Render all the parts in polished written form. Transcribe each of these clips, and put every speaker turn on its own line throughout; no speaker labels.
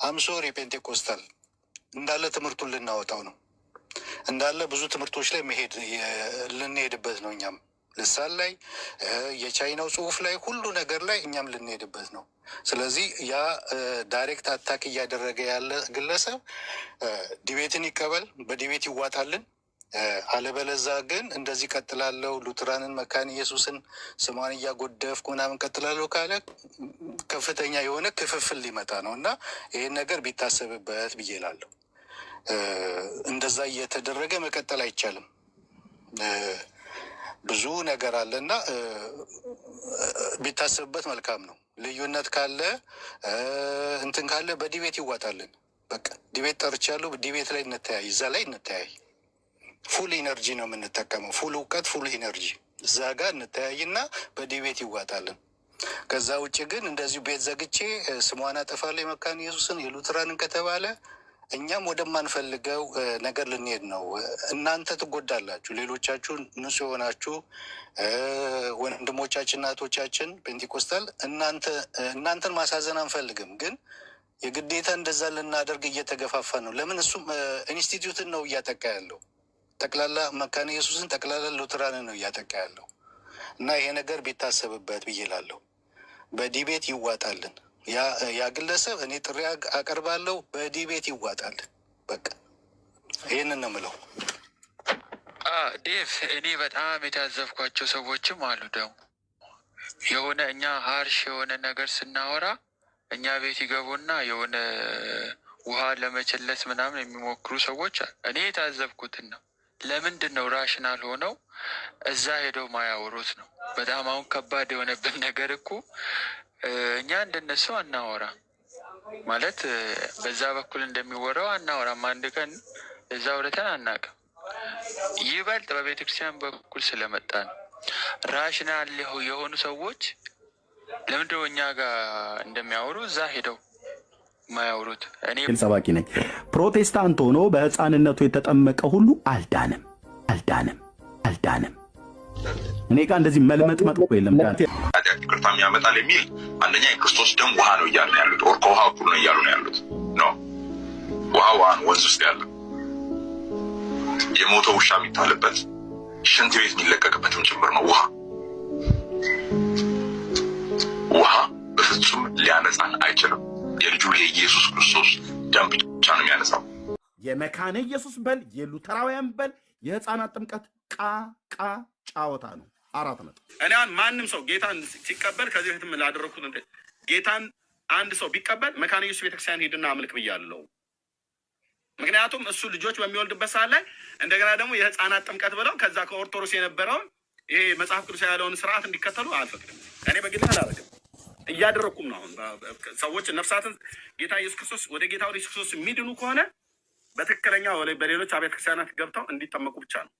አምሶሪ ፔንቴኮስታል እንዳለ ትምህርቱን ልናወጣው ነው። እንዳለ ብዙ ትምህርቶች ላይ ልንሄድበት ነው። እኛም ልሳን ላይ የቻይናው ጽሁፍ ላይ ሁሉ ነገር ላይ እኛም ልንሄድበት ነው። ስለዚህ ያ ዳይሬክት አታክ እያደረገ ያለ ግለሰብ ዲቤትን ይቀበል፣ በዲቤት ይዋጣልን። አለበለዛ ግን እንደዚህ ቀጥላለሁ ሉትራንን መካነ ኢየሱስን ስሟን እያጎደፍኩ ምናምን ቀጥላለሁ ካለ ከፍተኛ የሆነ ክፍፍል ሊመጣ ነው እና ይህን ነገር ቢታሰብበት ብዬ እላለሁ። እንደዛ እየተደረገ መቀጠል አይቻልም። ብዙ ነገር አለ እና ቢታሰብበት መልካም ነው። ልዩነት ካለ እንትን ካለ በዲቤት ይዋጣልን። በቃ ዲቤት ጠርቻለሁ፣ ዲቤት ላይ እንተያይ፣ እዛ ላይ እንተያይ። ፉል ኢነርጂ ነው የምንጠቀመው፣ ፉል እውቀት፣ ፉል ኢነርጂ እዛ ጋር እንተያይና በዲቤት ይዋጣልን። ከዛ ውጭ ግን እንደዚሁ ቤት ዘግቼ ስሟን አጠፋለሁ የመካነ ኢየሱስን የሉትራንን ከተባለ እኛም ወደማንፈልገው ነገር ልንሄድ ነው። እናንተ ትጎዳላችሁ። ሌሎቻችሁ ንጹህ የሆናችሁ ወንድሞቻችን እናቶቻችን ፔንቴኮስታል እናንተን ማሳዘን አንፈልግም፣ ግን የግዴታ እንደዛ ልናደርግ እየተገፋፋ ነው። ለምን እሱም ኢንስቲትዩትን ነው እያጠቃ ያለው፣ ጠቅላላ መካነ ኢየሱስን ጠቅላላ ሉትራንን ነው እያጠቃ ያለው እና ይሄ ነገር ቢታሰብበት ብዬ እላለሁ። በዲቤት ይዋጣልን። ያ ግለሰብ እኔ ጥሪ አቀርባለሁ፣ በዲቤት ይዋጣልን። በቃ ይህንን ነው የምለው።
ዴቭ እኔ በጣም የታዘብኳቸው ሰዎችም አሉ። ደግሞ የሆነ እኛ ሀርሽ የሆነ ነገር ስናወራ እኛ ቤት ይገቡና የሆነ ውሃ ለመቸለስ ምናምን የሚሞክሩ ሰዎች እኔ የታዘብኩትን ነው። ለምንድን ነው ራሽናል ሆነው እዛ ሄደው ማያወሩት ነው? በጣም አሁን ከባድ የሆነብን ነገር እኮ እኛ እንደነሱ አናወራ ማለት በዛ በኩል እንደሚወራው አናወራም። አንድ ቀን እዛ ወረተን አናውቅም። ይበልጥ በቤተክርስቲያን በኩል ስለመጣ ነው። ራሽናል የሆኑ ሰዎች ለምንድነው እኛ ጋር እንደሚያወሩ እዛ ሄደው ማያወሩት? እኔ
ሰባኪ ነኝ። ፕሮቴስታንት ሆኖ በህፃንነቱ የተጠመቀ ሁሉ አልዳንም። እኔ ጋር እንደዚህ መልመጥመጥ እኮ የለም።
ኃጢአት ይቅርታም ያመጣል የሚል አንደኛ የክርስቶስ ደም ውሃ ነው እያሉ ነው ያሉት። ኦር ከውሃ እኩል ነው እያሉ ነው ያሉት። ኖ ውሃ ወንዝ ውስጥ ያለ የሞተ ውሻ የሚታልበት ሽንት ቤት የሚለቀቅበትም ጭምር ነው ውሃ በፍጹም ሊያነጻን አይችልም። የልጁ የኢየሱስ ክርስቶስ ደም ብቻ ነው የሚያነጻው።
የመካነ ኢየሱስ በል የሉተራውያን በል የህፃናት ጥምቀት ቃ ጫወታ ነው። 4 ነጥብ።
እኔ ማንም ሰው ጌታን ሲቀበል ከዚህ በፊትም ላደረኩት ጌታን አንድ ሰው ቢቀበል መካነ ኢየሱስ ቤተክርስቲያን ሄድና አምልክ ብያለሁ። ምክንያቱም እሱ ልጆች በሚወልድበት ሰዓት ላይ እንደገና ደግሞ የህፃናት ጥምቀት ብለው ከዛ ከኦርቶዶክስ የነበረውን ይሄ መጽሐፍ ቅዱስ ያለውን ስርዓት እንዲከተሉ አልፈቅድም። እኔ በግሌ አላደርግም፣ እያደረኩም ነው። አሁን ሰዎች ነፍሳትን ጌታ ኢየሱስ ክርስቶስ ወደ ጌታ ወደ ኢየሱስ ክርስቶስ የሚድኑ ከሆነ በትክክለኛ በሌሎች አብያተ ክርስቲያናት ገብተው እንዲጠመቁ ብቻ ነው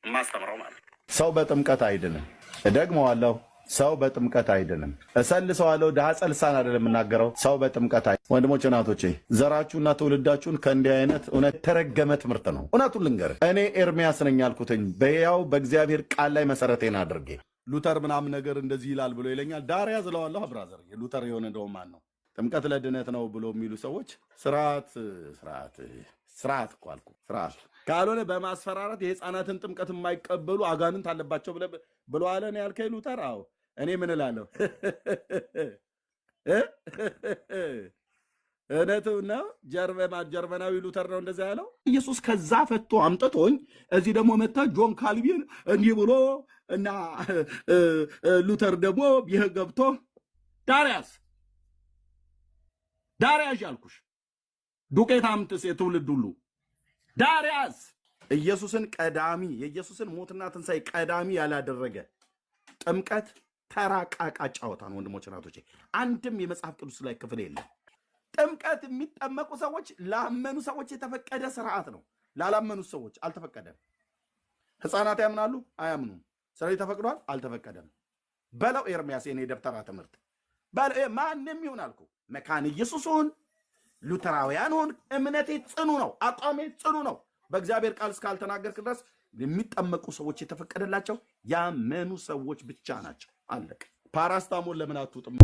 የማስተምረው ማለት ነው።
ሰው በጥምቀት አይድንም። እደግመዋለሁ፣ ሰው በጥምቀት አይድንም። እሰልሰዋለሁ፣ ዳጸ ልሳን አይደለም የምናገረው። ሰው በጥምቀት ወንድሞች እናቶቼ፣ ዘራችሁና ትውልዳችሁን ከእንዲህ አይነት እውነት የተረገመ ትምህርት ነው። እውነቱን ልንገር፣ እኔ ኤርሚያስ ነኝ ያልኩትኝ በሕያው በእግዚአብሔር ቃል ላይ መሰረቴን አድርጌ ሉተር ምናምን ነገር እንደዚህ ይላል ብሎ ይለኛል። ዳርያ ዝለዋለሁ። ብራዘር ሉተር የሆነ እንደው ማን ነው ጥምቀት ለድነት ነው ብሎ የሚሉ ሰዎች ስርዓት እኮ አልኩ። ስርዓት ካልሆነ በማስፈራራት የህፃናትን ጥምቀት የማይቀበሉ አጋንንት አለባቸው ብሎ አለ ነው ያልከኝ ሉተር? አዎ እኔ ምን እላለሁ? እውነቱ ነው። ጀርመናዊ ሉተር ነው እንደዛ ያለው። ኢየሱስ ከዛ ፈቶ አምጥቶኝ እዚህ ደግሞ መታ ጆን ካልቪን እንዲህ ብሎ እና ሉተር ደግሞ ይህ ገብቶ ዳርያስ ያልኩሽ ዱቄት አምጥስ የትውልድ ሁሉ ዳርያስ ኢየሱስን ቀዳሚ የኢየሱስን ሞትና ትንሣኤ ቀዳሚ ያላደረገ ጥምቀት ተራ ቃቃ ጫወታ ነው። ወንድሞች እናቶቼ፣ አንድም የመጽሐፍ ቅዱስ ላይ ክፍል የለም። ጥምቀት የሚጠመቁ ሰዎች ላመኑ ሰዎች የተፈቀደ ስርዓት ነው። ላላመኑ ሰዎች አልተፈቀደም። ህፃናት ያምናሉ አያምኑም። ስለዚህ ተፈቅዷል አልተፈቀደም በለው። ኤርሚያስ የኔ ደብተራ ትምህርት ማንም ይሁን አልኩ። መካነ ኢየሱስ ሆን ሉተራውያን ሆን እምነቴ ጽኑ ነው፣ አቋሜ ጽኑ ነው። በእግዚአብሔር ቃል እስካልተናገርክ ድረስ የሚጠመቁ ሰዎች የተፈቀደላቸው ያመኑ ሰዎች ብቻ ናቸው። አለቀ። ፓራስታሞል ለምን አትውጥም?